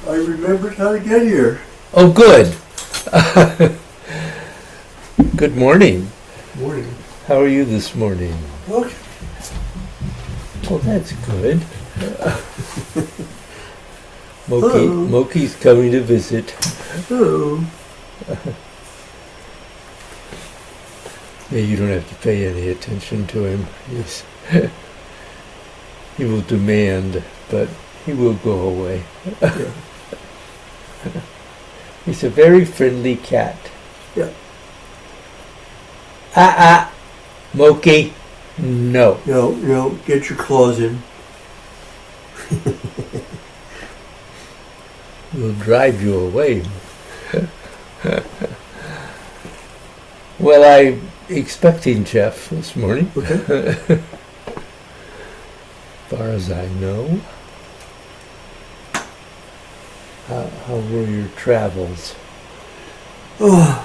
I remembered how to get here. Oh, good. Good morning. Morning. How are you this morning? Okay. Well, that's good. Hello. Moki's coming to visit. Hello. Yeah, you don't have to pay any attention to him. He will demand, but he will go away. Yeah. He's a very friendly cat. Yeah. Moki, no. No, get your claws in. We'll drive you away. Well, I'm expecting Jeff this morning. Okay. As far as I know. How were your travels? Oh,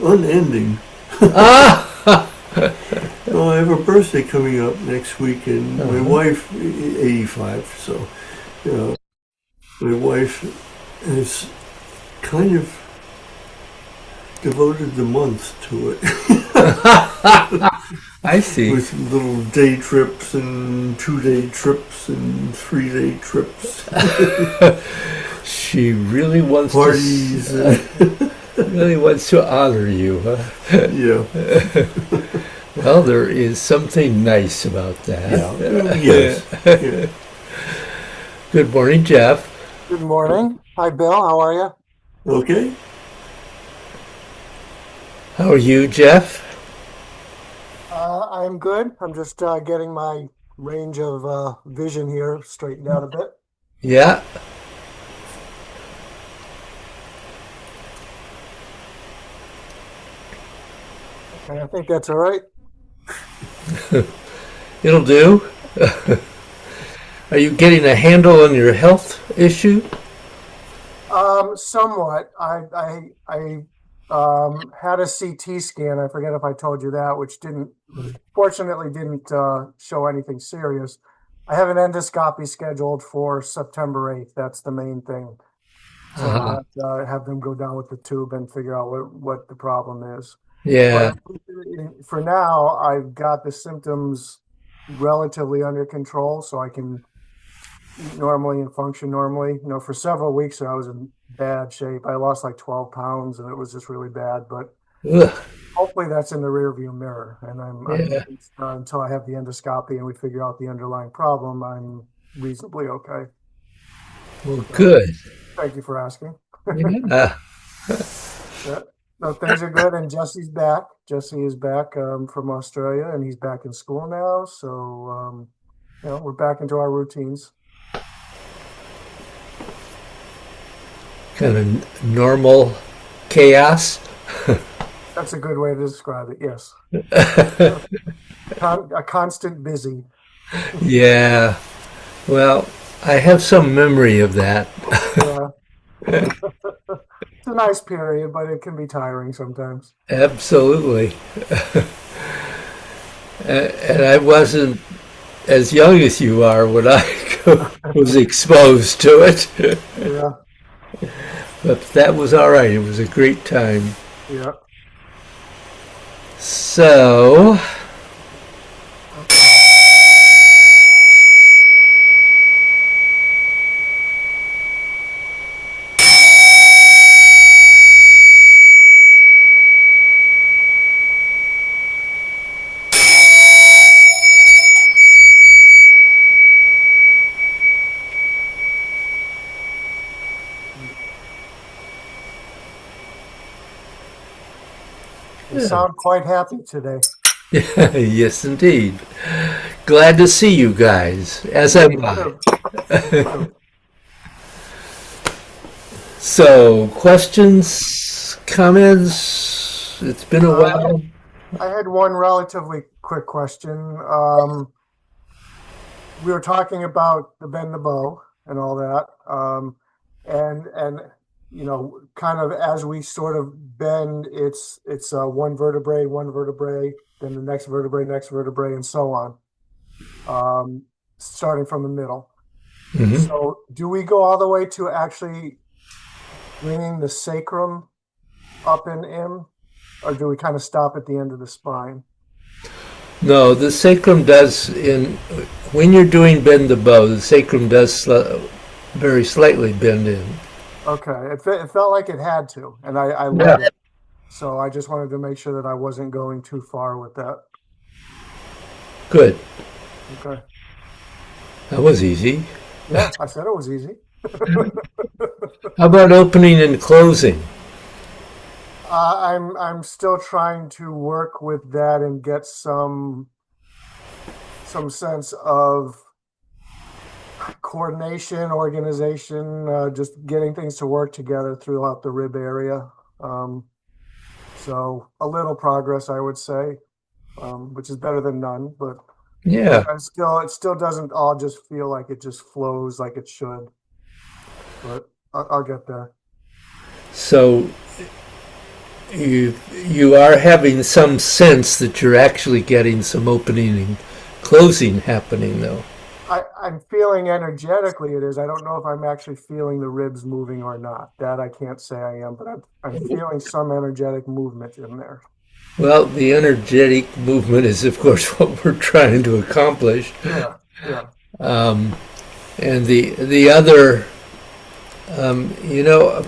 unending. Oh, I have a birthday coming up next week, and my wife, 85, so, my wife has kind of devoted the month to it. I see. With little day trips and 2-day trips and 3-day trips. She really wants Parties. really wants to honor you, huh? Yeah. Well, there is something nice about that. Yeah. Yes. Yeah. Good morning, Jeff. Good morning. Hi, Bill. How are you? Okay. How are you, Jeff? I'm good. I'm just getting my range of vision here straightened out a bit. Yeah. Okay, I think that's all right. It'll do. Are you getting a handle on your health issue? Somewhat. I had a CT scan. I forget if I told you that, which fortunately didn't show anything serious. I have an endoscopy scheduled for September 8th. That's the main thing. So I have to have them go down with the tube and figure out what the problem is. Yeah. But for now, I've got the symptoms relatively under control, so I can eat normally and function normally. For several weeks I was in bad shape. I lost like 12 pounds, and it was just really bad. But Ugh. hopefully that's in the rearview mirror. And Yeah. until I have the endoscopy and we figure out the underlying problem, I'm reasonably okay. Well, good. Thank you for asking. Yeah. Yeah. No, things are good, and Jesse's back. Jesse is back from Australia, and he's back in school now. So, we're back into our routines. Kind of normal chaos. That's a good way to describe it. Yes, a constant busy. Yeah. Well, I have some memory of that. Yeah. It's a nice period, but it can be tiring sometimes. Absolutely. And I wasn't as young as you are when I was exposed to it. Yeah. But that was all right. It was a great time. Yeah. So, You sound quite happy today. yes, indeed. Glad to see you guys, as am I. So, questions, comments? It's been a while. I had one relatively quick question. We were talking about the bend the bow and all that, and kind of as we sort of bend, it's one vertebrae, then the next vertebrae, and so on, starting from the middle. Hmm. So do we go all the way to actually bringing the sacrum up and in, or do we kind of stop at the end of the spine? No, the sacrum does when you're doing bend the bow, the sacrum does very slightly bend in. Okay, it felt like it had to, and I Yeah. let it. So I just wanted to make sure that I wasn't going too far with that. Good. Okay. That was easy. Yeah, I said it was easy. How about opening and closing? I'm still trying to work with that and get some sense of coordination, organization, just getting things to work together throughout the rib area. So a little progress, I would say, which is better than none. But Yeah. it still doesn't all just feel like it just flows like it should. But I'll get there. So you are having some sense that you're actually getting some opening and closing happening, though. I'm feeling energetically it is. I don't know if I'm actually feeling the ribs moving or not. That I can't say I am, but I'm feeling some energetic movement in there. Well, the energetic movement is, of course, what we're trying to accomplish. Yeah, yeah. And the other, you know,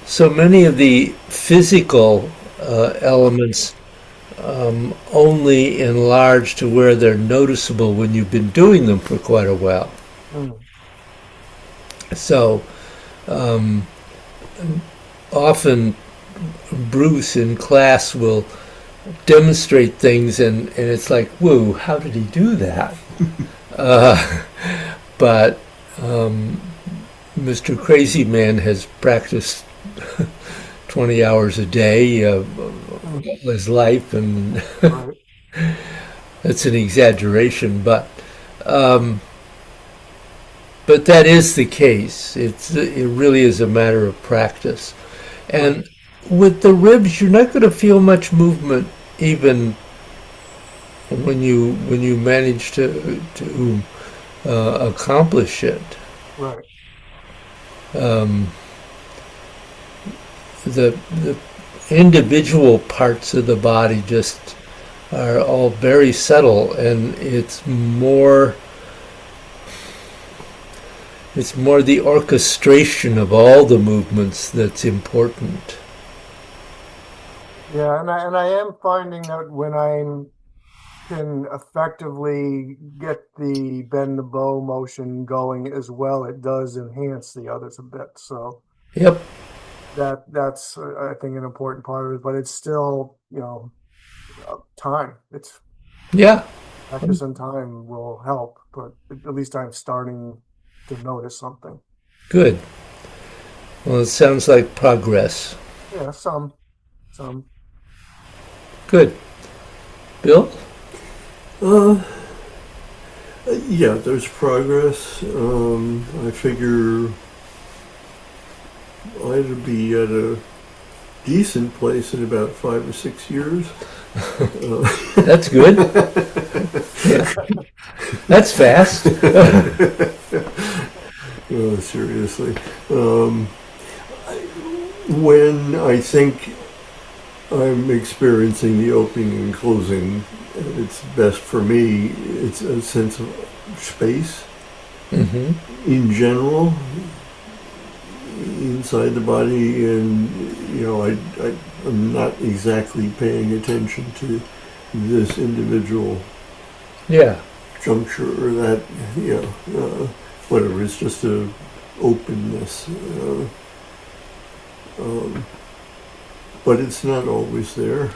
so many of the physical elements only enlarge to where they're noticeable when you've been doing them for quite a while. Mm. So often Bruce in class will demonstrate things and it's like, whoa, how did he do that? But Mr. Crazy Man has practiced 20 hours a day his life, and Right. that's an exaggeration, but that is the case. It really is a matter of practice. And with the ribs, you're not going to feel much movement even when you manage to accomplish it. Right. The individual parts of the body just are all very subtle, and it's more the orchestration of all the movements that's important. Yeah, and I am finding that when I can effectively get the bend the bow motion going as well, it does enhance the others a bit. So Yep. that's I think an important part of it, but it's still, time. It's Yeah. practice and time will help, but at least I'm starting to notice something. Good. Well, it sounds like progress. Yeah, some. Good. Bill? Yeah, there's progress. I figure I'd be at a decent place in about 5 or 6 years. That's good. That's fast. Seriously. When I think I'm experiencing the opening and closing, it's best for me. It's a sense of space in general inside the body, and I'm not exactly paying attention to this individual juncture or that whatever. It's just a openness, but it's not always there.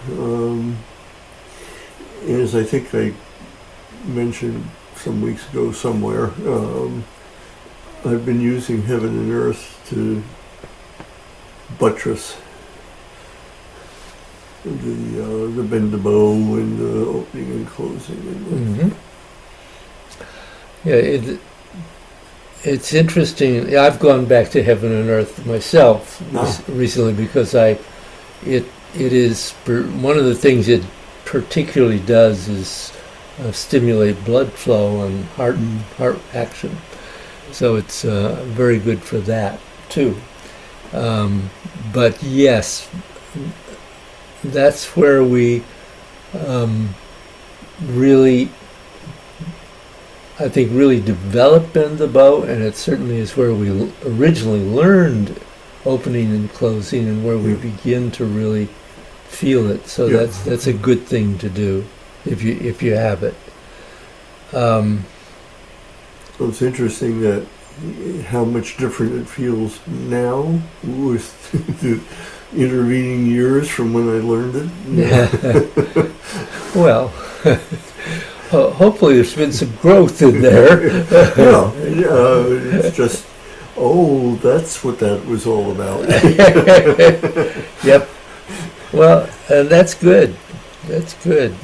As I think I mentioned some weeks ago somewhere, I've been using heaven and earth to buttress the bend the bow and the opening and closing. Yeah, it's interesting. I've gone back to heaven and earth myself recently because it is one of the things it particularly does is stimulate blood flow and heart action. So it's very good for that too. But yes, that's where we really, I think, really developed Bend the Bow, and it certainly is where we originally learned opening and closing, and where we begin to really feel it. So that's a good thing to do if you have it. Well, it's interesting that how much different it feels now with the intervening years from when I learned it. Well, hopefully there's been some growth in there. It's just, oh, that's what that was all about. Yep. Well, and that's good. That's good.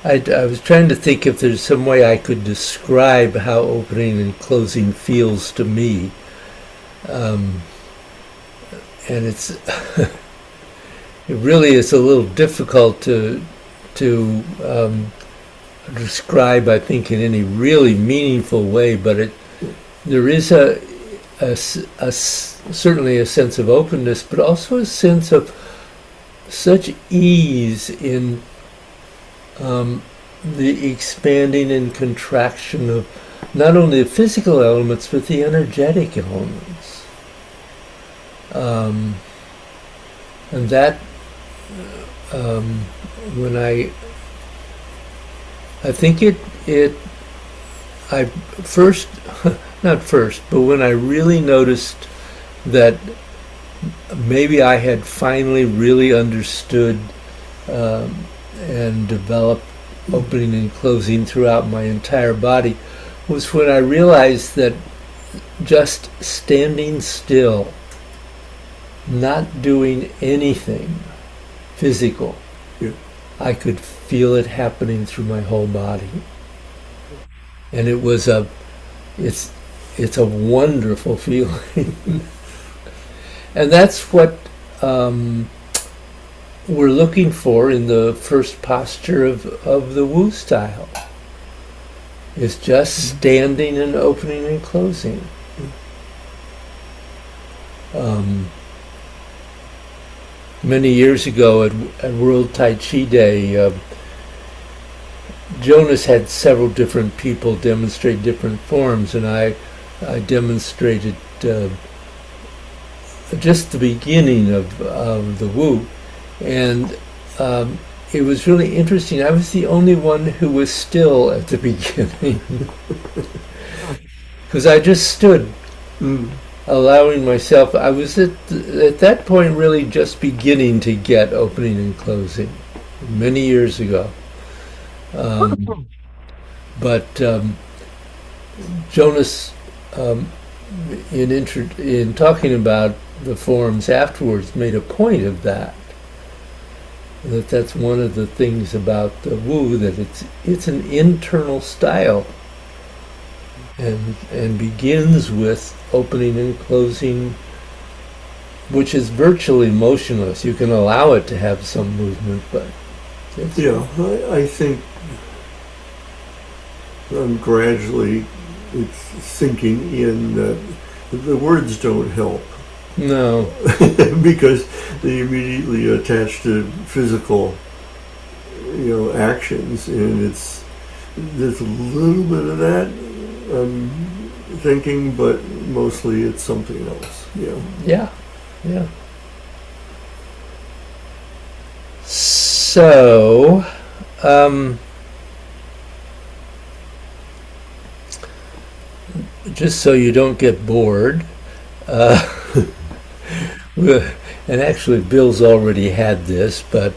I was trying to think if there's some way I could describe how opening and closing feels to me. And it's it really is a little difficult to describe, I think, in any really meaningful way, but there is certainly a sense of openness, but also a sense of such ease in the expanding and contraction of not only the physical elements, but the energetic elements. And that, when I think I first, not first, but when I really noticed that maybe I had finally really understood and developed opening and closing throughout my entire body, was when I realized that just standing still, not doing anything physical, I could feel it happening through my whole body. And it's a wonderful feeling. And that's what we're looking for in the first posture of the Wu style. Is just standing and opening and closing. Many years ago at World Tai Chi Day, Jonas had several different people demonstrate different forms, and I demonstrated just the beginning of the Wu. And it was really interesting. I was the only one who was still at the beginning. Because I just stood, allowing myself. I was at that point really just beginning to get opening and closing, many years ago. But Jonas, in talking about the forms afterwards, made a point of that. That's one of the things about the Wu, that it's an internal style, and begins with opening and closing, which is virtually motionless. You can allow it to have some movement, but I think gradually it's sinking in that the words don't help. No. Because they immediately attach to physical, actions, and there's a little bit of that, I'm thinking, but mostly it's something else. Yeah. So, just so you don't get bored, and actually Bill's already had this, but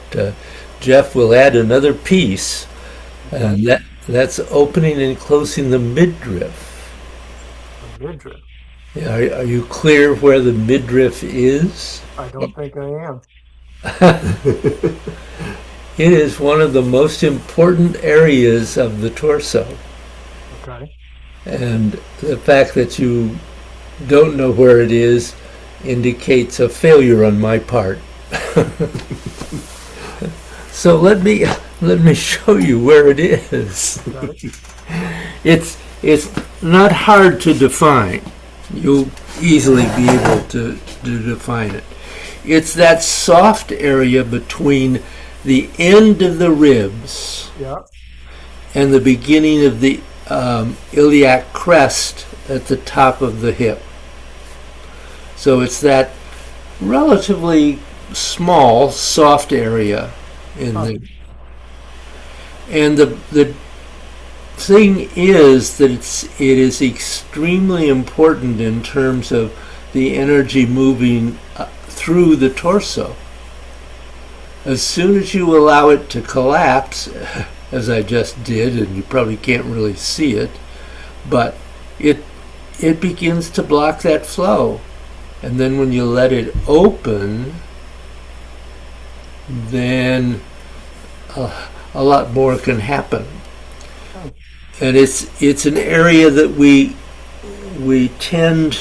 Jeff will add another piece, and that's opening and closing the midriff. The midriff? Yeah, are you clear where the midriff is? I don't think I am. It is one of the most important areas of the torso. Okay. And the fact that you don't know where it is indicates a failure on my part. So let me show you where it is. It's not hard to define. You'll easily be able to define it. It's that soft area between the end of the ribs Yeah. and the beginning of the iliac crest at the top of the hip. So it's that relatively small, soft area in the. And the thing is that it is extremely important in terms of the energy moving through the torso. As soon as you allow it to collapse, as I just did, and you probably can't really see it, but it begins to block that flow. And then when you let it open, then a lot more can happen. And it's an area that we tend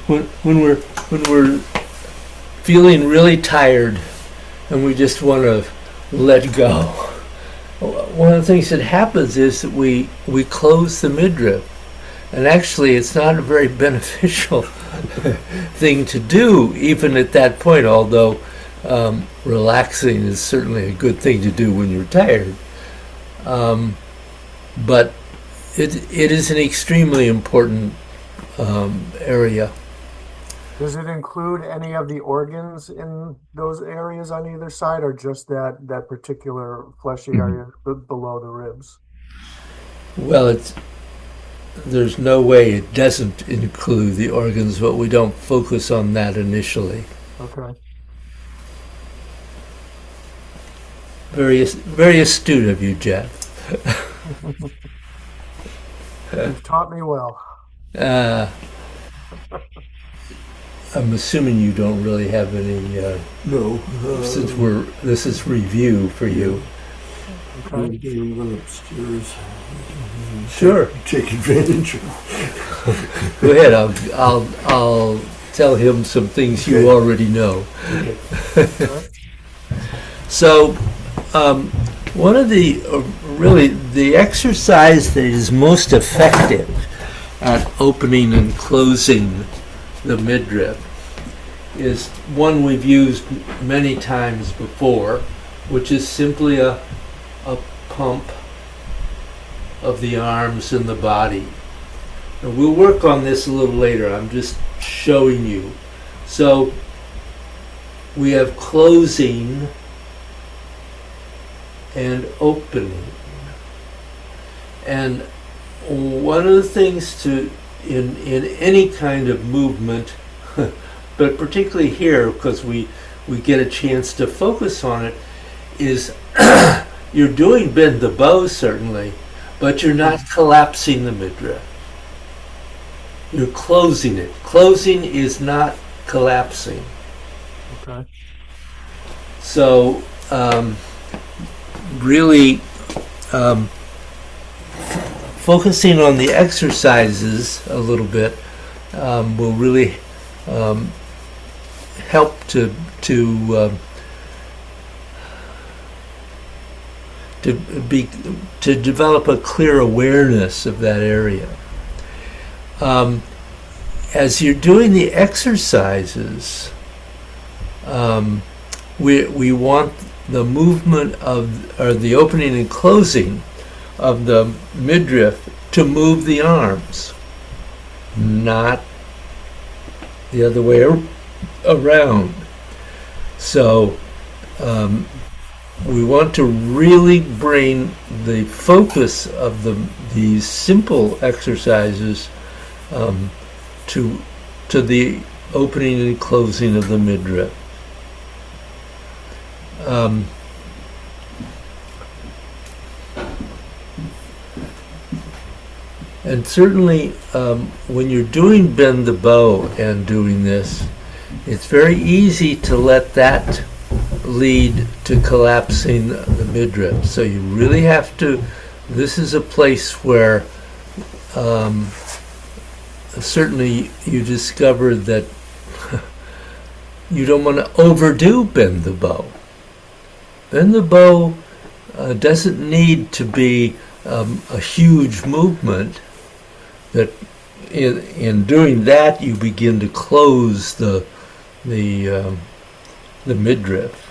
when we're feeling really tired and we just want to let go. One of the things that happens is that we close the midriff. And actually, it's not a very beneficial thing to do, even at that point, although relaxing is certainly a good thing to do when you're tired. But it is an extremely important area. Does it include any of the organs in those areas on either side, or just that particular fleshy area below the ribs? Well, there's no way it doesn't include the organs, but we don't focus on that initially. Okay. Very astute of you, Jeff. You've taught me well. I'm assuming you don't really have any. No. Since this is review for you. Okay. Run upstairs. Sure. Take advantage of. Go ahead. I'll tell him some things you already know. Okay. So, one of the exercise that is most effective at opening and closing the midriff is one we've used many times before, which is simply a pump of the arms and the body. And we'll work on this a little later. I'm just showing you. So we have closing and opening. And one of the things in any kind of movement, but particularly here, because we get a chance to focus on it, is you're doing bend the bow, certainly, but you're not collapsing the midriff. You're closing it. Closing is not collapsing. Okay. So, really, focusing on the exercises a little bit will really help to develop a clear awareness of that area. As you're doing the exercises, we want the movement or the opening and closing of the midriff to move the arms, not the other way around. So we want to really bring the focus of these simple exercises to the opening and closing of the midriff. And certainly when you're doing bend the bow and doing this, it's very easy to let that lead to collapsing the midriff. So you really have to, this is a place where certainly you discover that you don't want to overdo bend the bow. Bend the bow doesn't need to be a huge movement. That in doing that, you begin to close the midriff.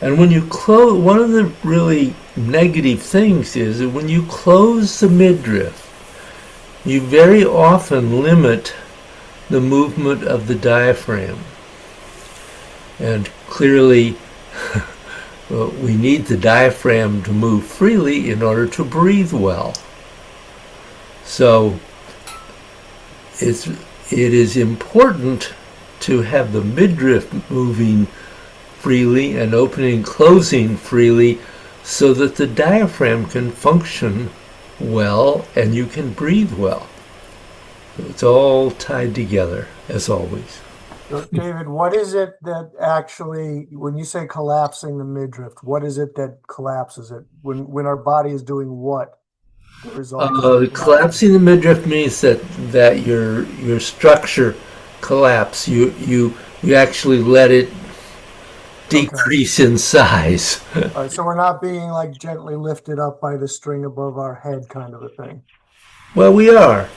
And when you close, one of the really negative things is that when you close the midriff, you very often limit the movement of the diaphragm. And clearly, we need the diaphragm to move freely in order to breathe well. So it is important to have the midriff moving freely and opening and closing freely so that the diaphragm can function well and you can breathe well. It's all tied together, as always. So, David, what is it that actually, when you say collapsing the midriff, what is it that collapses it? When our body is doing what? Collapsing the midriff means that your structure collapse. You actually let it decrease in size. All right, so we're not being like gently lifted up by the string above our head kind of a thing. Well, we are.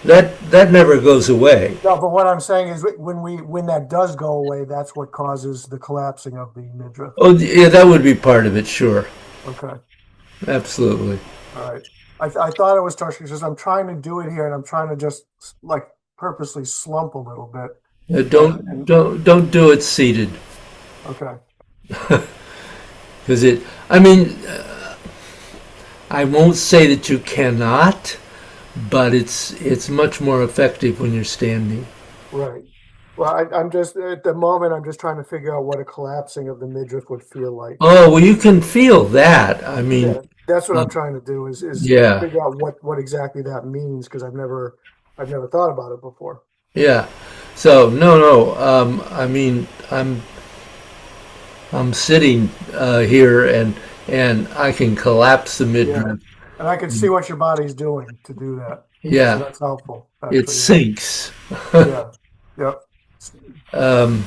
That never goes away. No, but what I'm saying is when that does go away, that's what causes the collapsing of the midriff. Oh, yeah, that would be part of it, sure. Okay. Absolutely. All right. I thought it was torsion because I'm trying to do it here and I'm trying to just like purposely slump a little bit. Don't do it seated. Okay. Because I won't say that you cannot, but it's much more effective when you're standing. Right. Well, I'm just at the moment I'm just trying to figure out what a collapsing of the midriff would feel like. Oh, well, you can feel that. Yeah, that's what I'm trying to do is figure out what exactly that means because I've never thought about it before. Yeah. So no. I'm sitting here and I can collapse the midriff. Yeah. And I can see what your body's doing to do that. Yeah. So that's helpful. Actually. It sinks. Yeah. Yep. And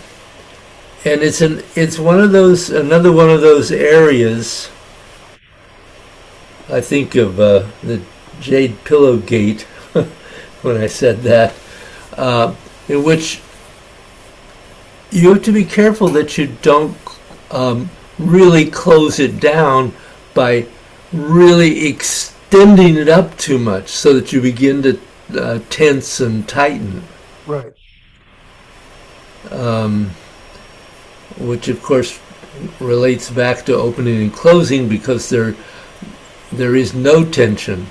it's another one of those areas. I think of the Jade Pillow Gate when I said that, in which you have to be careful that you don't really close it down by really extending it up too much so that you begin to tense and tighten. Right. Which of course relates back to opening and closing because there is no tension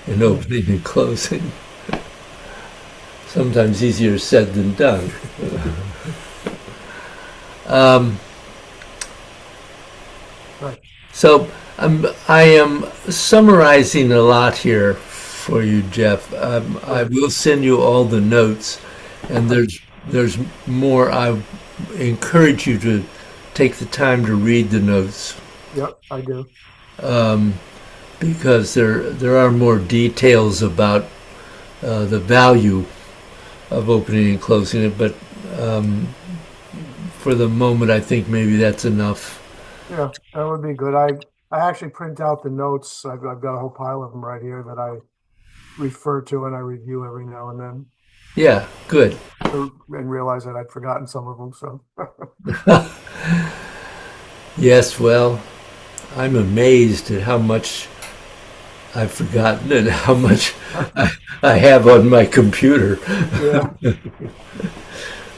in opening and closing. Sometimes easier said than done. Right. So I am summarizing a lot here for you, Jeff. I will send you all the notes, and there's more. I encourage you to take the time to read the notes. Yep, I do. Because there are more details about the value of opening and closing it, but for the moment, I think maybe that's enough. Yeah, that would be good. I actually print out the notes. I've got a whole pile of them right here that I refer to and I review every now and then. Yeah, good. And realize that I'd forgotten some of them. So. Yes, well, I'm amazed at how much I've forgotten and how much I have on my computer. Yeah.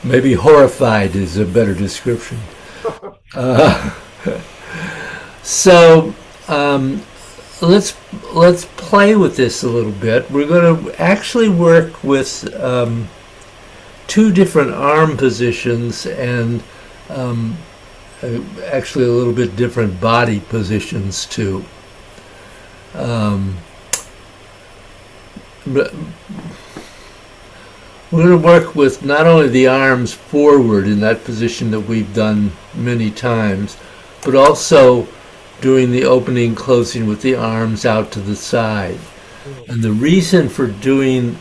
Maybe horrified is a better description. So let's play with this a little bit. We're going to actually work with two different arm positions and actually a little bit different body positions too. But we're going to work with not only the arms forward in that position that we've done many times, but also doing the opening and closing with the arms out to the side. And the reason for doing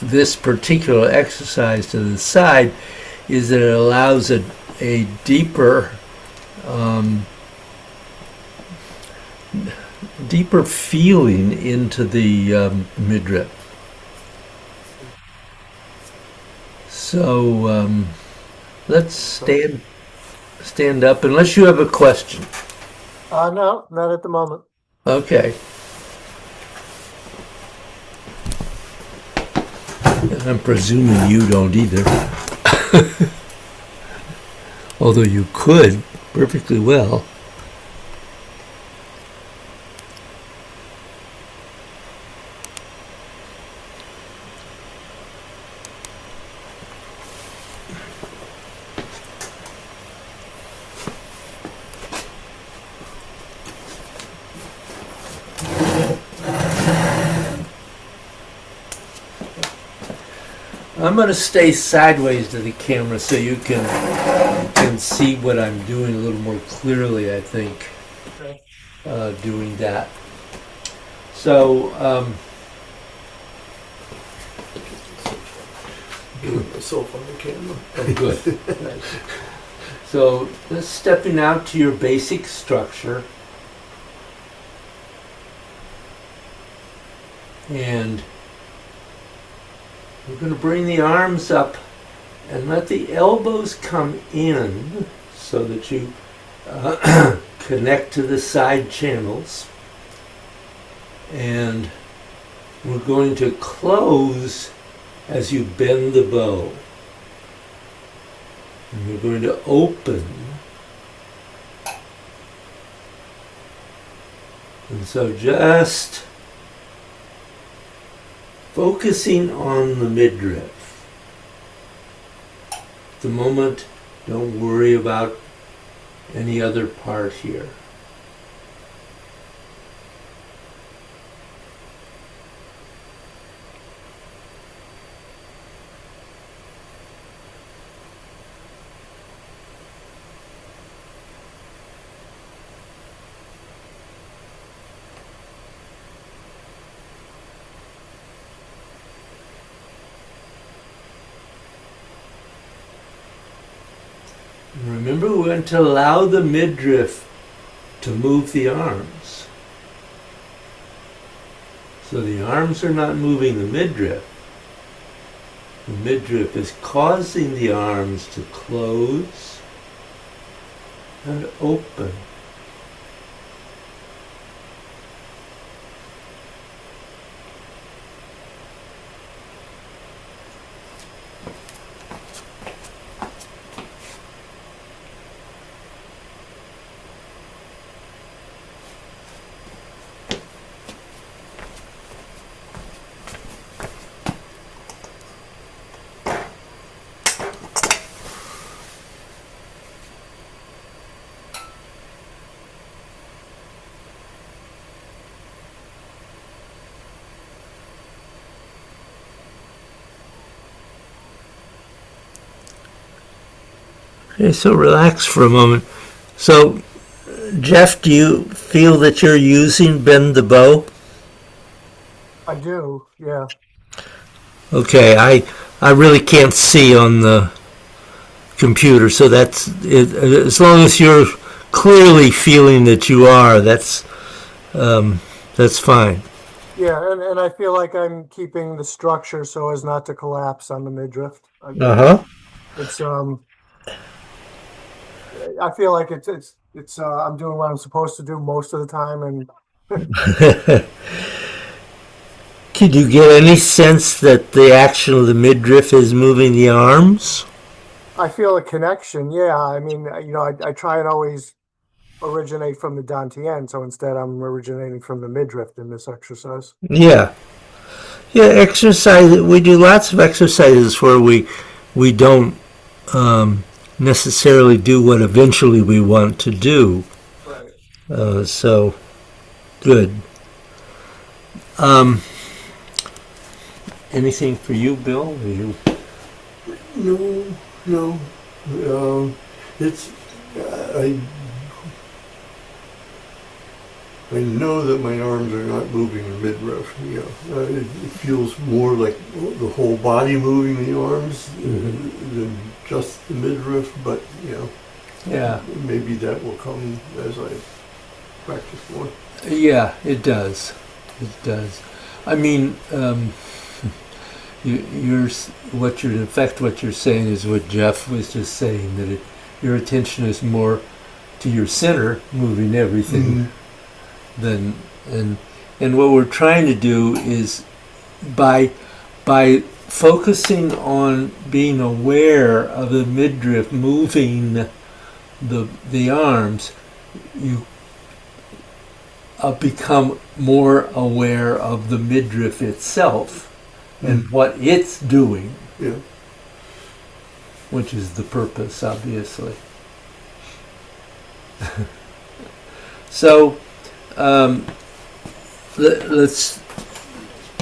this particular exercise to the side is that it allows a deeper deeper feeling into the midriff. So let's stand up unless you have a question. No, not at the moment. Okay. And I'm presuming you don't either. Although you could perfectly well. I'm going to stay sideways to the camera so you can see what I'm doing a little more clearly, I think, doing that. So, Doing myself on the camera. oh, good. So, let's stepping out to your basic structure. And we're going to bring the arms up and let the elbows come in so that you connect to the side channels. And we're going to close as you bend the bow. And we're going to open. And so just focusing on the midriff. At the moment, don't worry about any other part here. Remember, we're going to allow the midriff to move the arms. So the arms are not moving the midriff. The midriff is causing the arms to close and open. Okay, so relax for a moment. So, Jeff, do you feel that you're using bend the bow? I do, yeah. Okay, I really can't see on the computer, so that's it. As long as you're clearly feeling that you are, that's fine. Yeah, and I feel like I'm keeping the structure so as not to collapse on the midriff. It's I feel like it's I'm doing what I'm supposed to do most of the time, and Could you get any sense that the action of the midriff is moving the arms? I feel a connection. Yeah, I mean, I try and always originate from the dantian, so instead I'm originating from the midriff in this exercise. Yeah. Yeah, exercise. We do lots of exercises where we don't necessarily do what eventually we want to do. Right. So, good. Anything for you, Bill? No. It's I know that my arms are not moving in midriff. It feels more like the whole body moving the arms than just the midriff. But Yeah. maybe that will come as I practice more. Yeah, it does. It does. I mean, what you're saying is what Jeff was just saying, that your attention is more to your center, moving everything, than and what we're trying to do is by focusing on being aware of the midriff moving the arms, you become more aware of the midriff itself and what it's doing, which is the purpose, obviously. So let's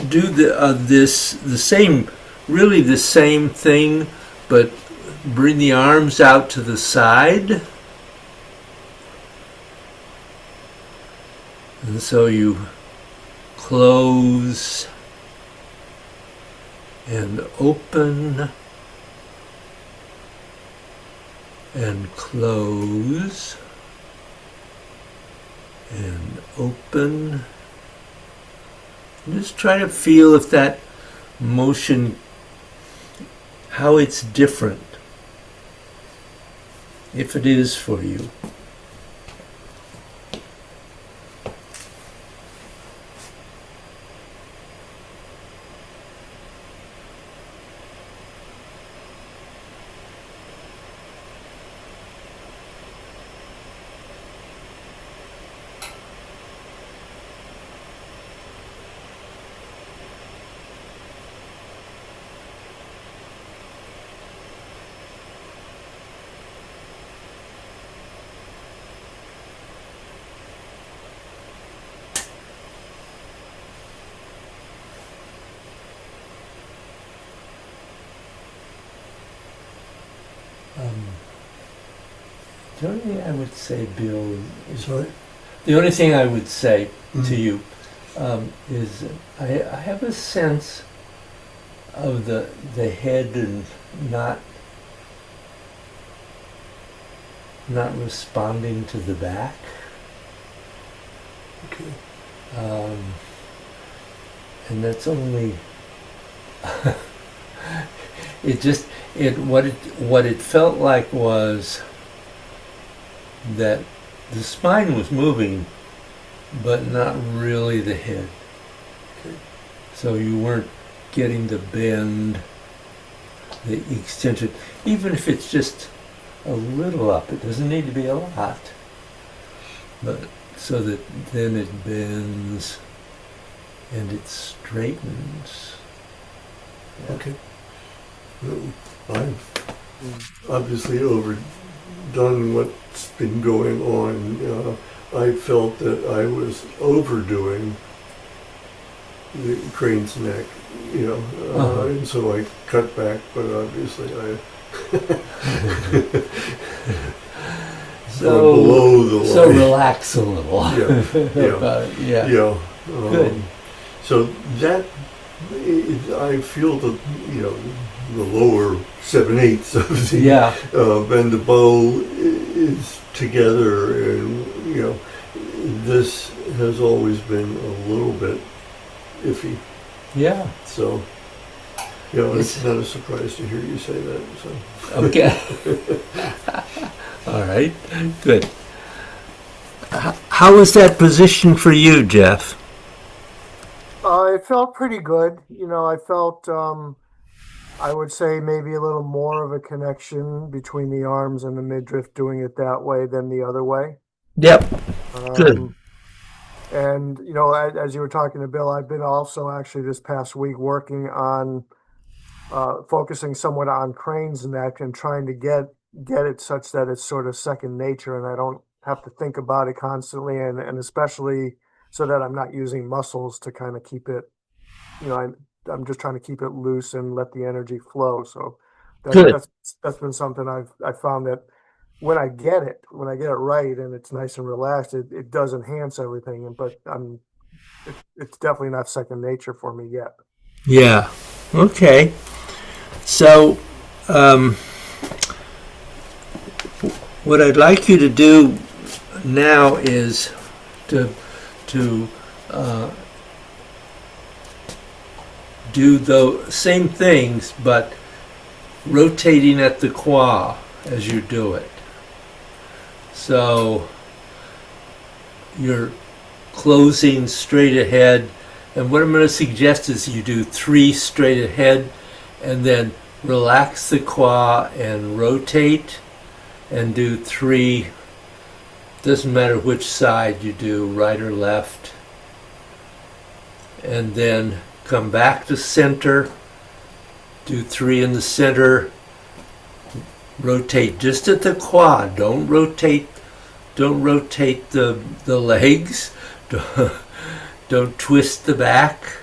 do the same thing, but bring the arms out to the side. And so you close and open and close and open. Just try to feel if that motion, how it's different, if it is for you. The only thing I would say, Bill, is the only thing I would say to you is I have a sense of the head and not responding to the back. Okay. And that's only what it felt like was that the spine was moving, but not really the head. Okay. So you weren't getting the bend, the extension, even if it's just a little up. It doesn't need to be a lot, but so that then it bends and it straightens. Yeah. Okay. I've obviously overdone what's been going on. I felt that I was overdoing the crane's neck, and so I cut back, but obviously I so below the line. So relax a little. Yeah. Good. So that I feel the lower 7/8 of the and the bow is together, and this has always been a little bit iffy. Yeah. So it's not a surprise to hear you say that. So okay. All right. Good. How was that position for you, Jeff? It felt pretty good. I felt, I would say maybe a little more of a connection between the arms and the midriff doing it that way than the other way. Yep. Good. And, as you were talking to Bill, I've been also actually this past week working on focusing somewhat on crane's neck and trying to get it such that it's sort of second nature and I don't have to think about it constantly, and especially so that I'm not using muscles to kind of keep it, I'm just trying to keep it loose and let the energy flow. So that's been something I've found that when I get it right and it's nice and relaxed, it does enhance everything. But it's definitely not second nature for me yet. Yeah. Okay. So, what I'd like you to do now is to do the same things, but rotating at the qua as you do it. So you're closing straight ahead, and what I'm going to suggest is you do 3 straight ahead, and then relax the qua and rotate, and do 3. Doesn't matter which side you do, right or left, and then come back to center, do 3 in the center, rotate just at the quad. Don't rotate the legs. Don't twist the back.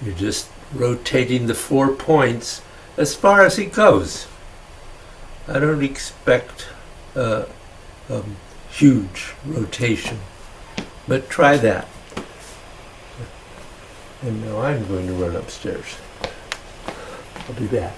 You're just rotating the 4 points as far as it goes. I don't expect a huge rotation, but try that. And now I'm going to run upstairs. I'll be back.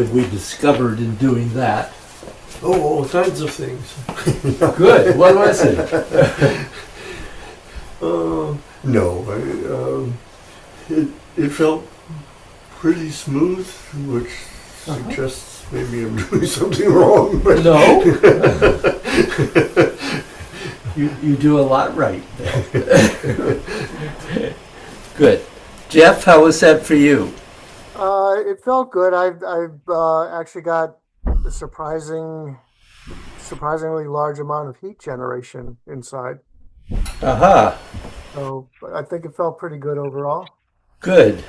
have we discovered in doing that? Oh, all kinds of things. Good. What was it? No, it felt pretty smooth, which suggests maybe I'm doing something wrong. But No. You do a lot right. Good. Jeff, how was that for you? It felt good. I've actually got a surprisingly large amount of heat generation inside. Aha. So I think it felt pretty good overall. Good.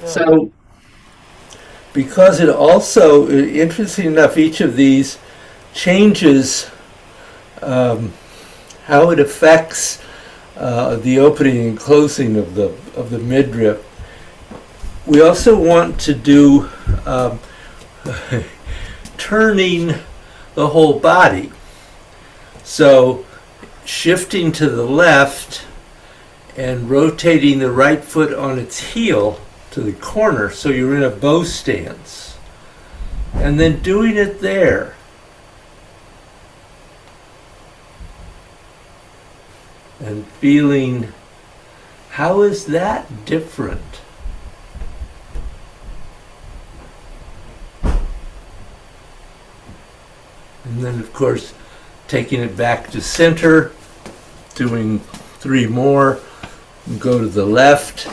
Yeah. So, because it also, interesting enough, each of these changes how it affects the opening and closing of the midriff. We also want to do turning the whole body. So shifting to the left and rotating the right foot on its heel to the corner, so you're in a bow stance. And then doing it there. And feeling, how is that different? And then, of course, taking it back to center, doing 3 more, go to the left.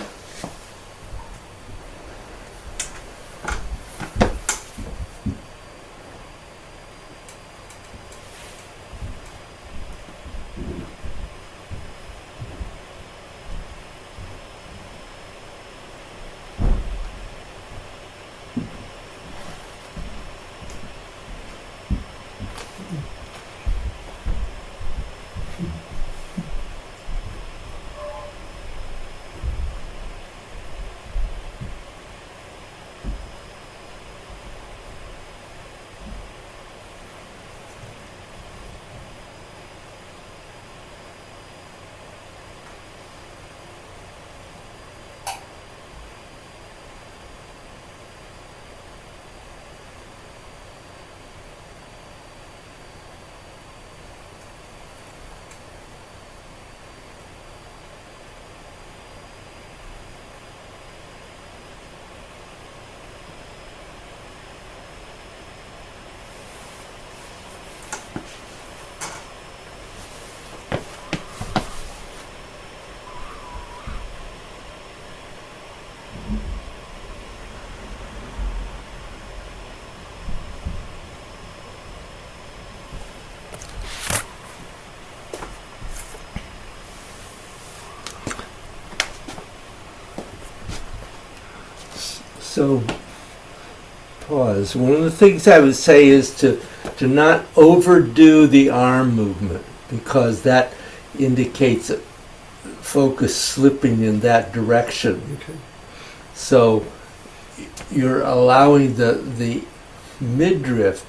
So, pause. One of the things I would say is to not overdo the arm movement, because that indicates focus slipping in that direction. Okay. So you're allowing the midriff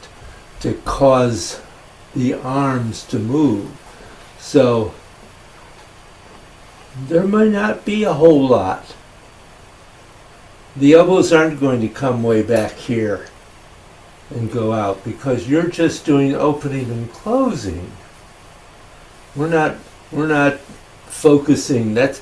to cause the arms to move. So there might not be a whole lot. The elbows aren't going to come way back here and go out, because you're just doing opening and closing. We're not focusing. That's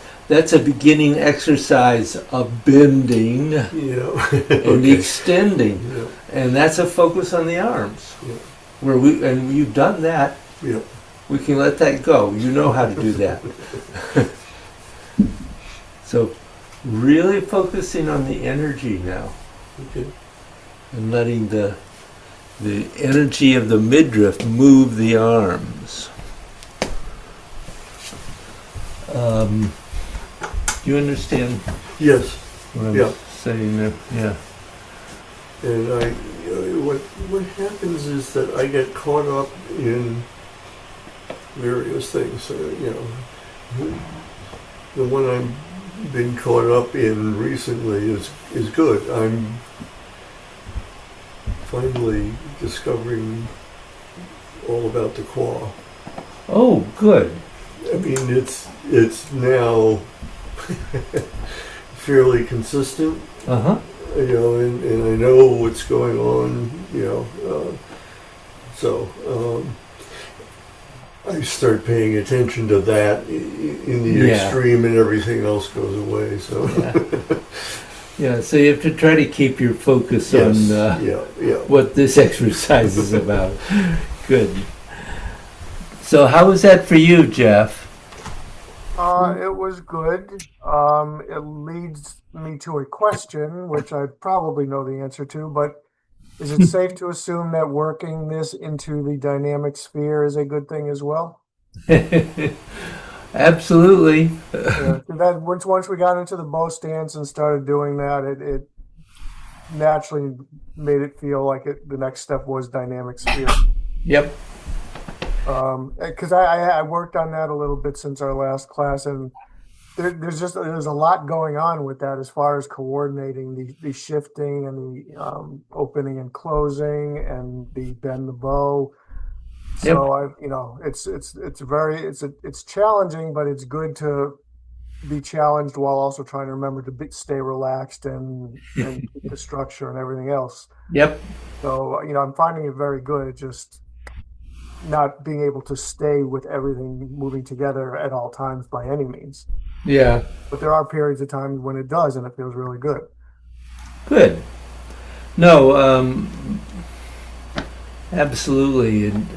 a beginning exercise of bending Yeah. and extending, Yeah. and that's a focus on the arms. Yeah. Where you've done that. Yeah. We can let that go. You know how to do that. So, really focusing on the energy now, Okay. and letting the energy of the midriff move the arms. Do you understand Yes. what I'm Yeah. saying there? Yeah. And what happens is that I get caught up in various things. The one I've been caught up in recently is good. I'm finally discovering all about the claw. Oh, good. I mean, it's now fairly consistent. Uh-huh. and I know what's going on, so I start paying attention to that in the Yeah. extreme, and everything else goes away. So Yeah, so you have to try to keep your focus yes, on yeah. what this exercise is about. Good. So how was that for you, Jeff? It was good. It leads me to a question, which I probably know the answer to, but is it safe to assume that working this into the dynamic sphere is a good thing as well? Absolutely. Yeah, that once we got into the bow stance and started doing that, it naturally made it feel like the next step was dynamic sphere. Yep. Because I worked on that a little bit since our last class, and there's a lot going on with that as far as coordinating the shifting and the opening and closing and the bend the bow. So it's challenging, but it's good to be challenged while also trying to remember to stay relaxed and keep the structure and everything else. Yep. So I'm finding it very good. Just not being able to stay with everything moving together at all times by any means. Yeah. But there are periods of time when it does, and it feels really good. Good. No, absolutely. And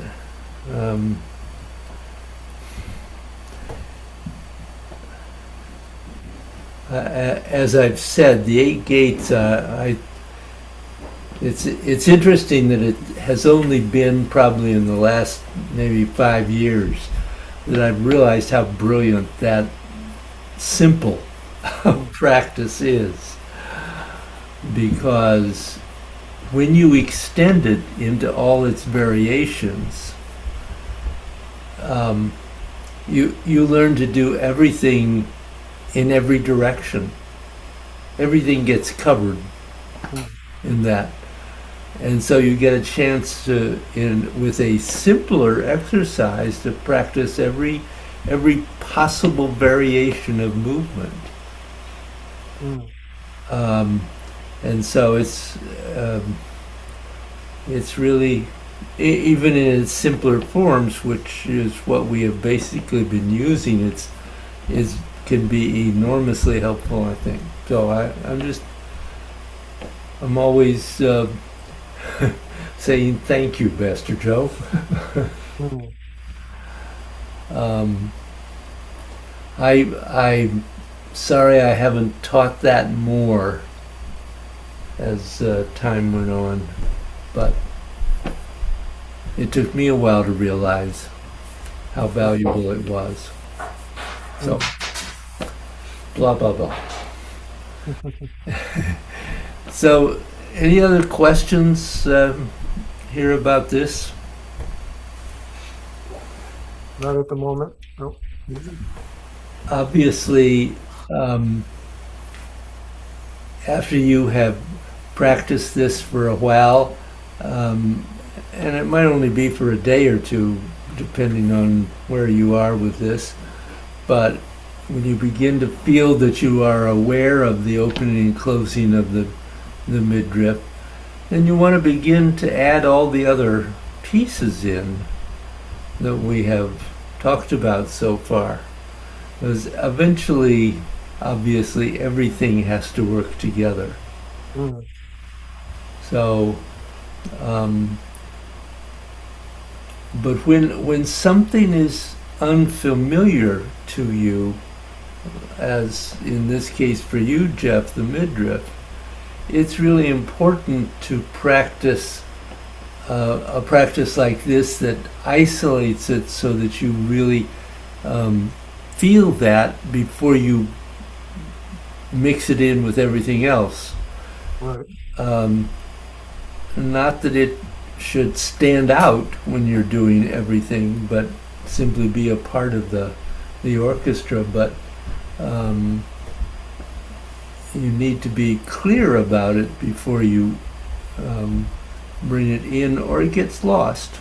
as I've said, the 8 gates, it's interesting that it has only been probably in the last maybe 5 years that I've realized how brilliant that simple practice is, because when you extend it into all its variations, you learn to do everything in every direction. Everything gets covered in that. And so you get a chance to, with a simpler exercise, to practice every possible variation of movement. And so it's really, even in its simpler forms, which is what we have basically been using, can be enormously helpful, I think. So I'm always saying thank you, Pastor Joe. I'm sorry I haven't taught that more as time went on, but it took me a while to realize how valuable it was. So, blah, blah, blah. So, any other questions here about this? Not at the moment. Nope. Obviously, after you have practiced this for a while, and it might only be for a day or two, depending on where you are with this, but when you begin to feel that you are aware of the opening and closing of the midriff, then you want to begin to add all the other pieces in that we have talked about so far. Because eventually, obviously, everything has to work together. So, but when something is unfamiliar to you, as in this case for you, Jeff, the midriff, it's really important to practice a practice like this that isolates it so that you really feel that before you mix it in with everything else. Right. Not that it should stand out when you're doing everything, but simply be a part of the orchestra. But you need to be clear about it before you bring it in, or it gets lost.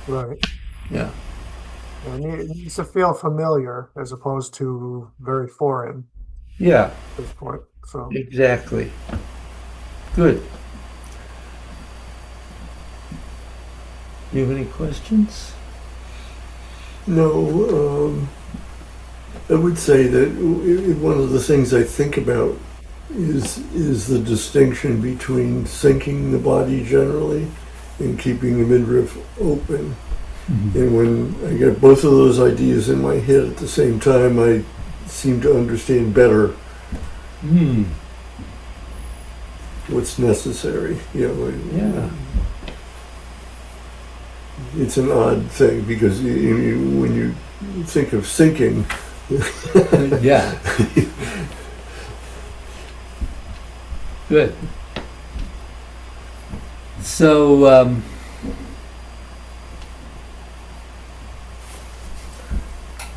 Right. Yeah. And it needs to feel familiar as opposed to very foreign Yeah. at this point. So Exactly. Good. Do you have any questions? No, I would say that one of the things I think about is the distinction between sinking the body generally and keeping the midriff open. And when I get both of those ideas in my head at the same time, I seem to understand better Hmm. what's necessary. Yeah. It's an odd thing because when you think of sinking, Yeah. Good. So,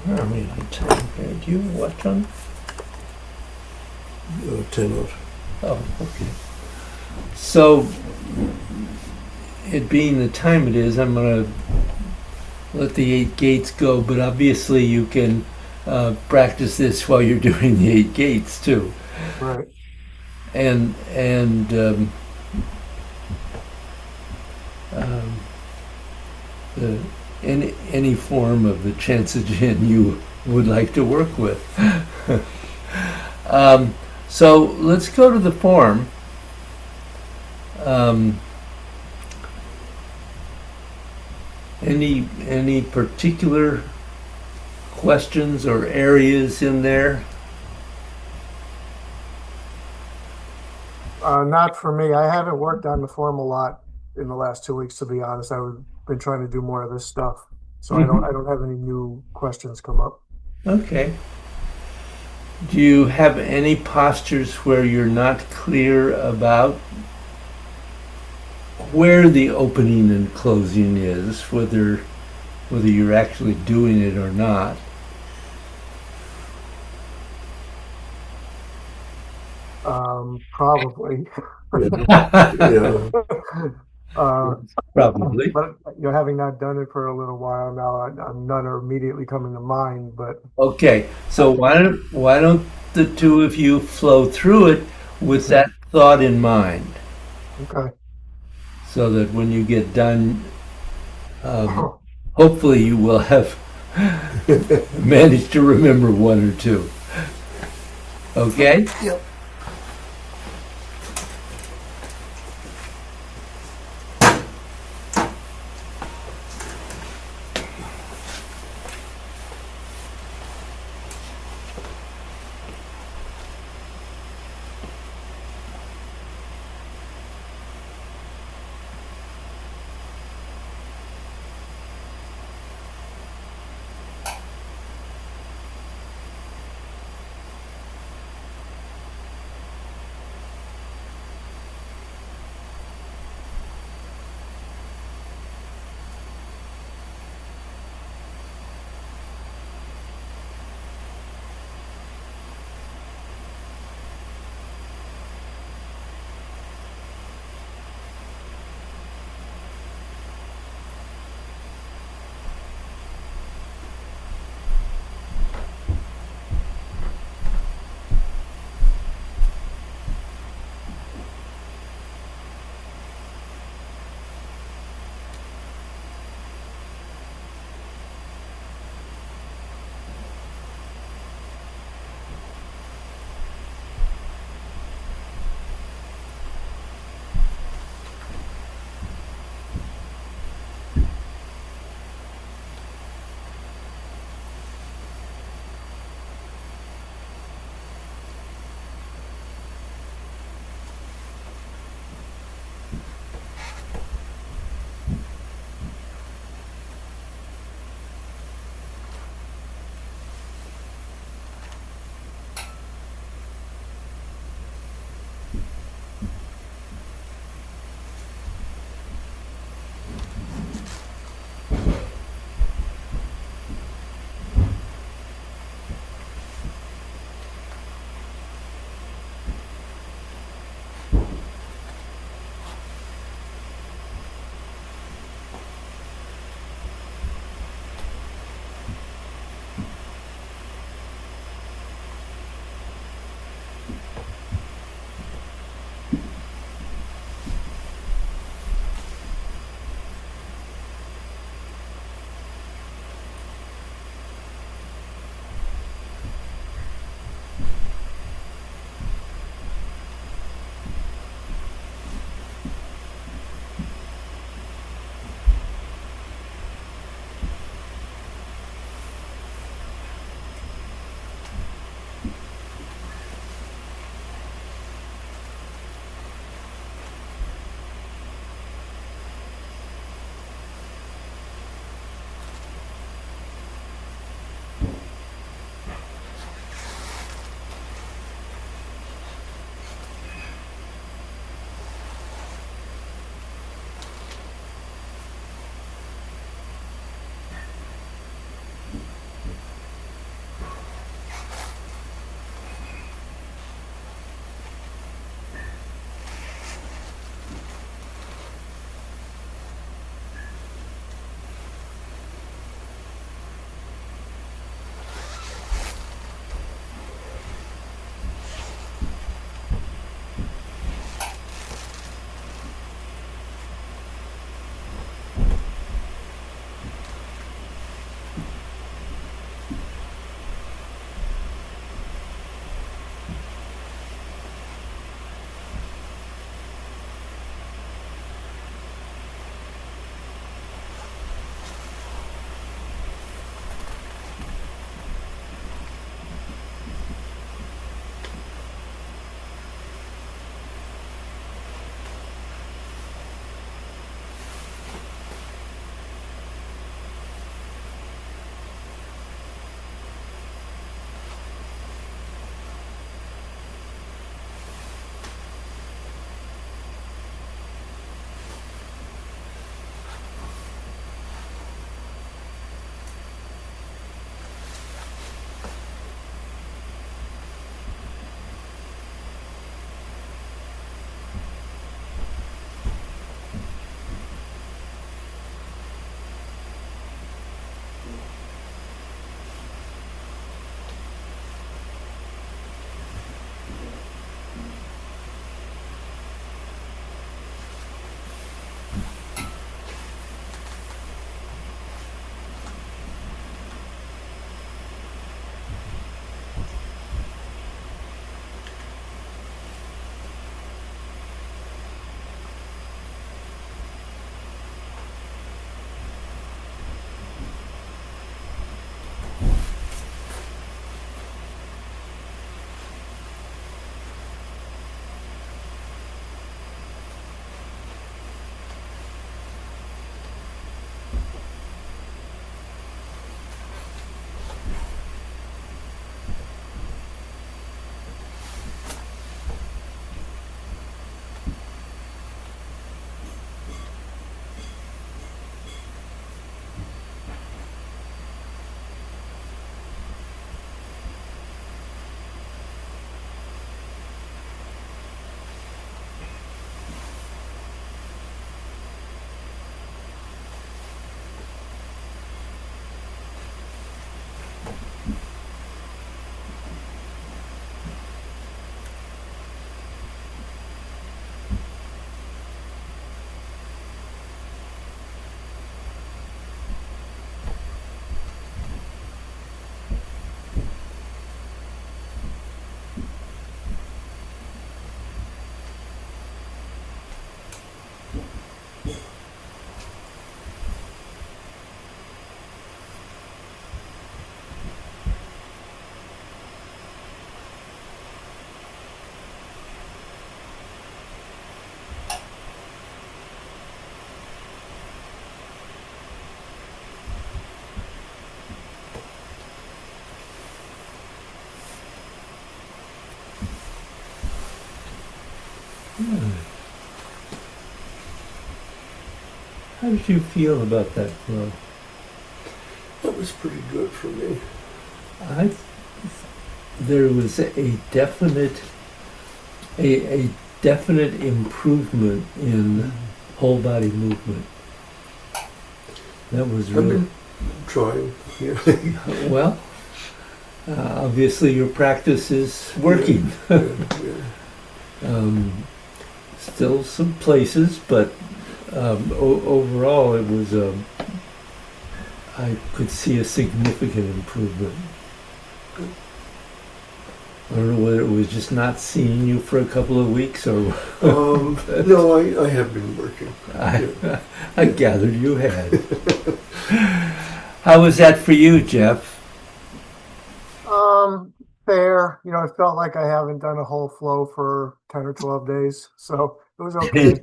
where are we on time here? Do you watch on? 10 out. Oh, okay. So, it being the time it is, I'm going to let the 8 gates go, but obviously you can practice this while you're doing the 8 gates too. right. And any form of the Chansagen you would like to work with. So let's go to the form. Any particular questions or areas in there? Not for me. I haven't worked on the form a lot in the last 2 weeks, to be honest. I've been trying to do more of this stuff, so I don't have any new questions come up. Okay. Do you have any postures where you're not clear about where the opening and closing is, whether you're actually doing it or not? Probably. Yeah. Probably. But having not done it for a little while now, none are immediately coming to mind. But Okay, so why don't the two of you flow through it with that thought in mind, okay. so that when you get done, hopefully you will have managed to remember one or two. Okay? Yep. How did you feel about that flow? That was pretty good for me. I there was a definite improvement in whole body movement. That was I've really been trying. Yeah. well. Obviously, your practice is working. Still some places, but overall, it was. I could see a significant improvement. I don't know whether it was just not seeing you for a couple of weeks or. No, I have been working. I gathered you had. How was that for you, Jeff? Fair. You know, I felt like I haven't done a whole flow for 10 or 12 days, so it was okay.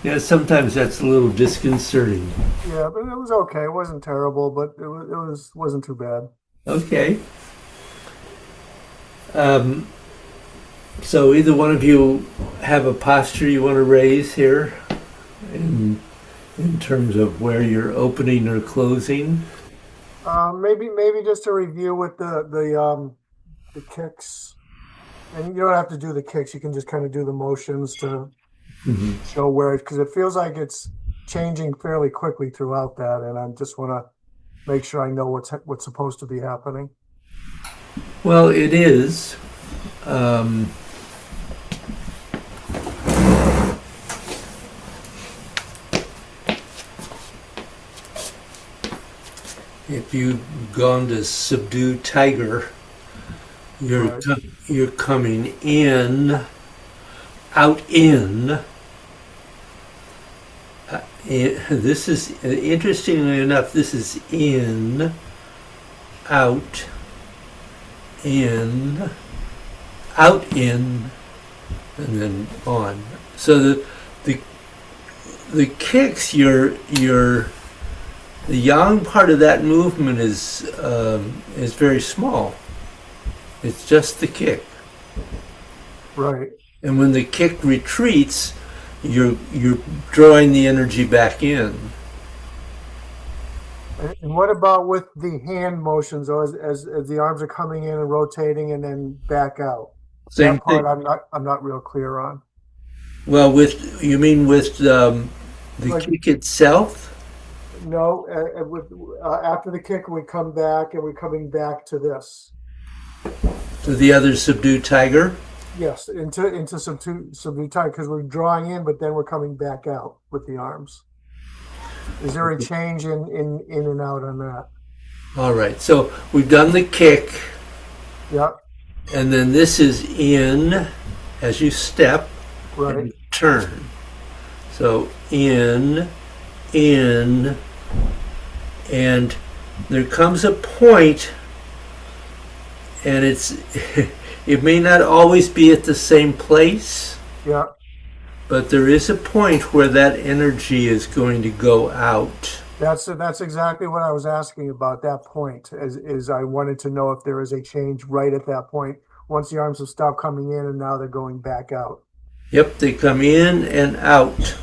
Yeah, sometimes that's a little disconcerting. Yeah, but it was okay. It wasn't terrible, but wasn't too bad. Okay. So either one of you have a posture you want to raise here in terms of where you're opening or closing? Maybe just a review with the kicks, and you don't have to do the kicks. You can just kind of do the motions to show where, because it feels like it's changing fairly quickly throughout that, and I just want to make sure I know what's supposed to be happening. Well, it is. If you've gone to subdue tiger, you're Right. you're coming in, out in. This is interestingly enough. This is in, out, in, out, in, and then on. So the kicks, the yang part of that movement is very small. It's just the kick. Right. And when the kick retreats, you're drawing the energy back in. And what about with the hand motions, or as the arms are coming in and rotating and then back out? Same That part thing. I'm not real clear on. Well, you mean with the Like, kick itself? no, after the kick, we come back and we're coming back to this. To the other subdued tiger? Yes, into subdue tight, because we're drawing in, but then we're coming back out with the arms. Is there a change in and out on that? All right. So we've done the kick, Yeah, and then this is in as you step right. and turn. So in, and there comes a point, and it may not always be at the same place, Yeah, but there is a point where that energy is going to go out. that's exactly what I was asking about. That point is I wanted to know if there is a change right at that point once the arms have stopped coming in and now they're going back out. Yep, they come in and out.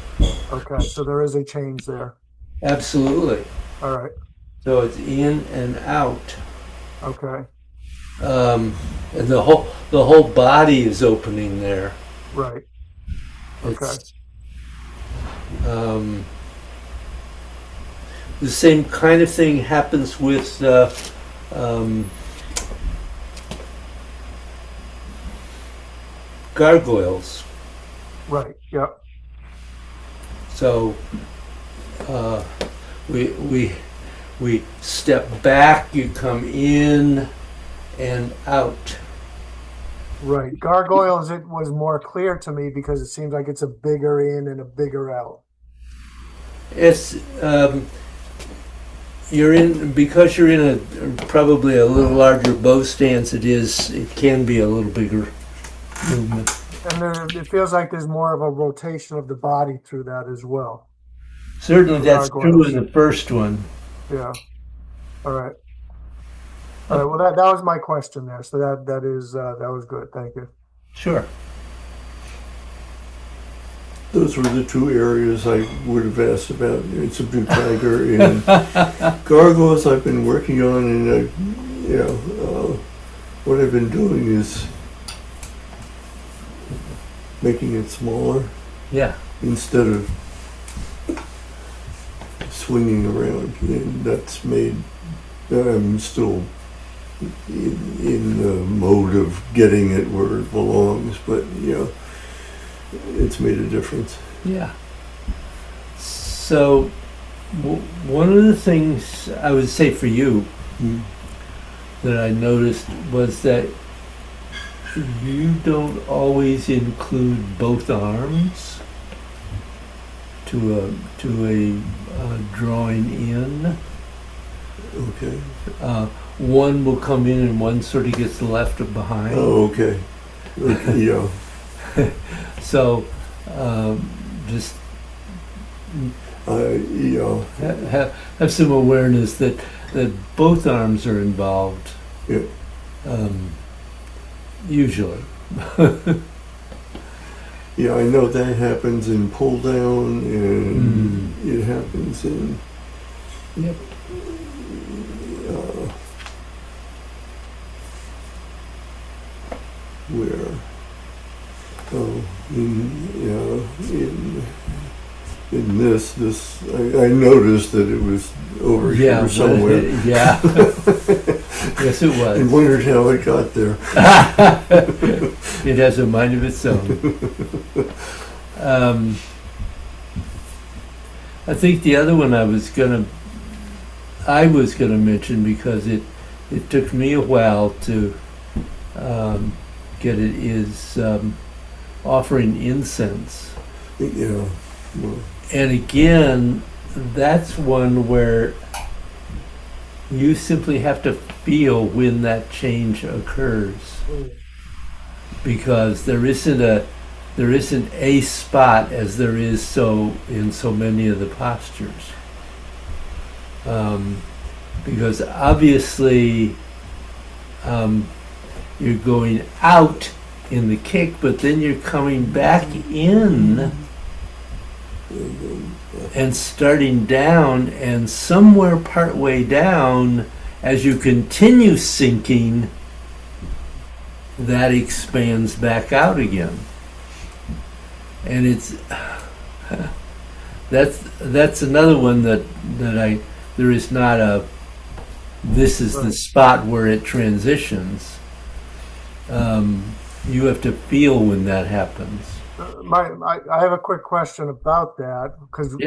Okay, so there is a change there. Absolutely. All right. So it's in and out. Okay. And the whole body is opening there. Right. Okay. It's, the same kind of thing happens with gargoyles. Right. Yep. So we step back. You come in and out. Right. Gargoyles, it was more clear to me because it seems like it's a bigger in and a bigger out. It's you're in because you're in a probably a little larger bow stance. It can be a little bigger movement. And it feels like there's more of a rotation of the body through that as well. Certainly, that's true Gargoyles. in the first one. Yeah. All right. All right. Well, that was my question there. So that was good. Thank you. Sure. those were the two areas I would have asked about. Subdued tiger and gargoyles I've been working on, and what I've been doing is making it smaller Yeah. instead of swinging around, and that's made. I'm still in the mode of getting it where it belongs, but it's made a difference. Yeah. So, one of the things I would say for you that I noticed was that you don't always include both arms to a drawing in. Okay. One will come in and one sort of gets left behind. Oh, okay. Yeah. So, just have some awareness that both arms are involved. Yeah. Usually. Yeah, I know that happens in pull down, and it happens in. Yep. Where? Oh, in this, I noticed that it was over here somewhere. Yeah. Yes, it was. And wondered how it got there. It has a mind of its own. I think the other one I was gonna mention, because it took me a while to get it, is offering incense. Yeah. Well, and again, that's one where you simply have to feel when that change occurs, because there isn't a spot as there is in so many of the postures. Because obviously you're going out in the kick, but then you're coming back in and starting down, and somewhere partway down, as you continue sinking, that expands back out again. And that's another one that there is not a this is the spot where it transitions. You have to feel when that happens. I have a quick question about that, because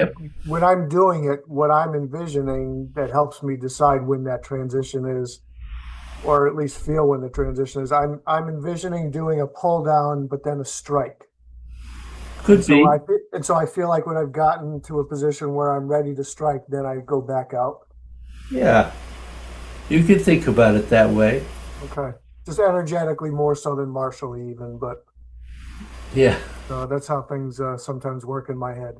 when I'm doing it, what I'm envisioning that helps me decide when that transition is, or at least feel when the transition is, I'm envisioning doing a pull down, but then a strike. Could be. So I feel like when I've gotten to a position where I'm ready to strike, then I go back out. Yeah, you could think about it that way. Okay, just energetically more so than martially even, but yeah. That's how things sometimes work in my head.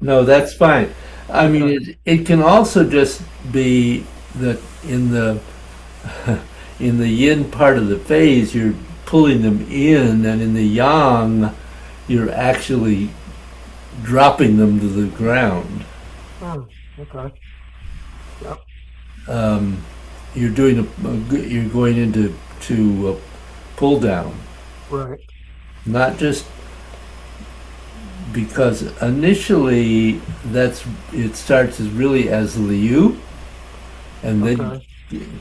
No, that's fine. I mean, it can also just be that in the yin part of the phase, you're pulling them in, and in the yang, you're actually dropping them to the ground. Okay. Yep. You're going into a pull down. Right. Not just because initially it starts as really as Liu, and then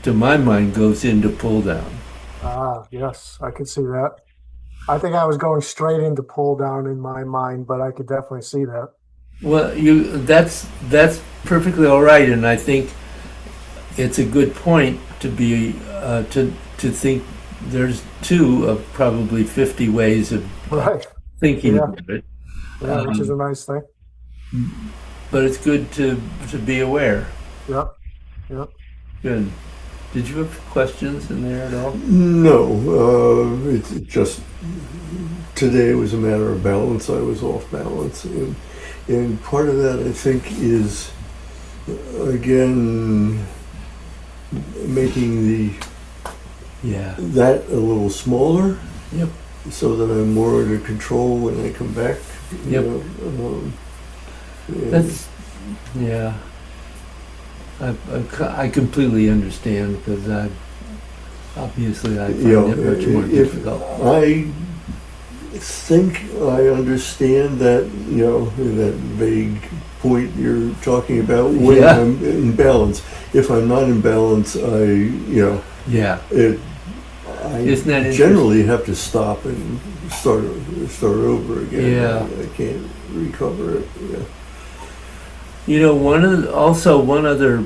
to my mind goes into pull down. Ah, yes, I could see that. I think I was going straight into pull down in my mind, but I could definitely see that. Well, that's perfectly all right, and I think it's a good point to be to think there's two of probably 50 ways of thinking about it. Yeah, which is a nice thing. But it's good to be aware. Yep. Good. Did you have questions in there at all? No, it's just today it was a matter of balance. I was off balance, and part of that I think is again making that a little smaller. Yep. so that I'm more under control when I come back. You Yep. know, and- That's, yeah. I completely understand because obviously I find you know, it much more if difficult. I think I understand that, you know, that vague point you're talking about when Yeah. I'm in balance. If I'm not in balance, you know, Yeah. I Isn't that generally have to stop and start over again. Yeah. I can't recover it. Yeah. You know, one other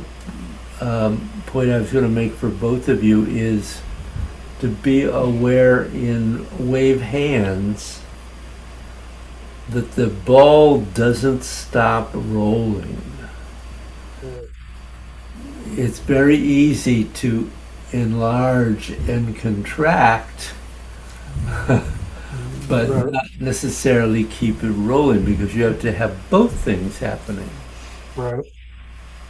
point I was going to make for both of you is to be aware in wave hands that the ball doesn't stop rolling. It's very easy to enlarge and contract, but Right. not necessarily keep it rolling because you have to have both things happening. Right.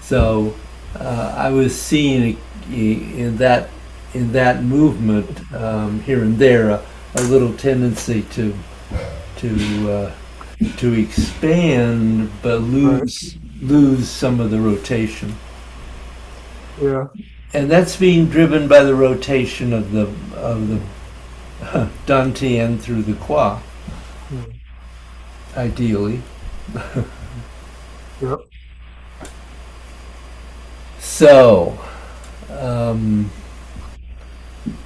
So I was seeing in that movement here and there a little tendency to expand but lose some of the rotation, Yeah. and that's being driven by the rotation of the dantian through the qua, ideally. Yep. So,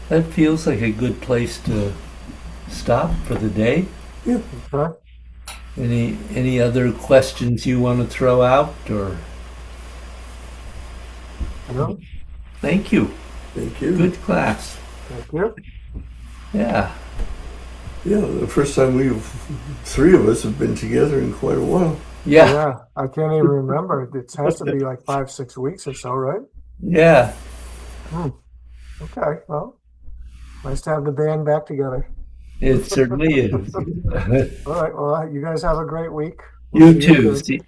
that feels like a good place to stop for the day. Okay. Any other questions you want to throw out, or? Yep. Thank you. Thank you. Good class. Thank you. Yeah. Yeah, the first time three of us have been together in quite a while. Yeah. Yeah. I can't even remember. It has to be like 5-6 weeks or so, right? Yeah. Okay. Well, nice to have the band back together. It certainly is. All right. Well, you guys have a great week. You See you too. soon.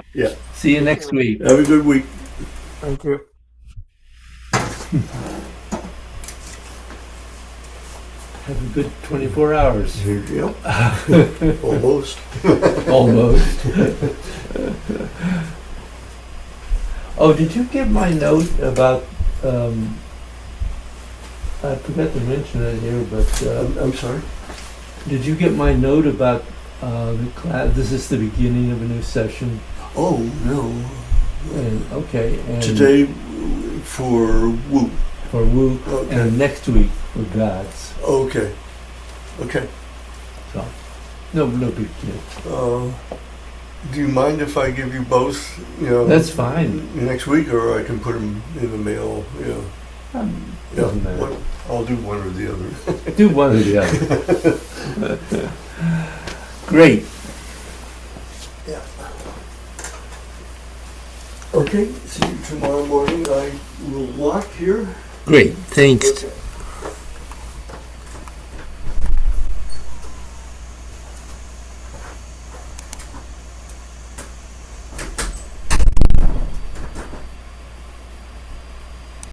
See you next week. Have a good week. Thank you. Have a good 24 hours. Yep. Almost. Almost. Oh, did you get my note about, I forgot to mention it here, but I'm sorry. did you get my note about the class? This is the beginning of a new session. Oh, no. And, okay. And Today for Woo. for Wu, Okay. and next week for Gods. Okay. Okay. So, no big deal. Do you mind if I give you both, you know, That's fine. next week, or I can put them in the mail? Yeah. Doesn't matter. I'll do one or the other. Do one or the other. Great. Yeah. Okay, see you tomorrow morning. I will lock here. Great. Thanks. Okay.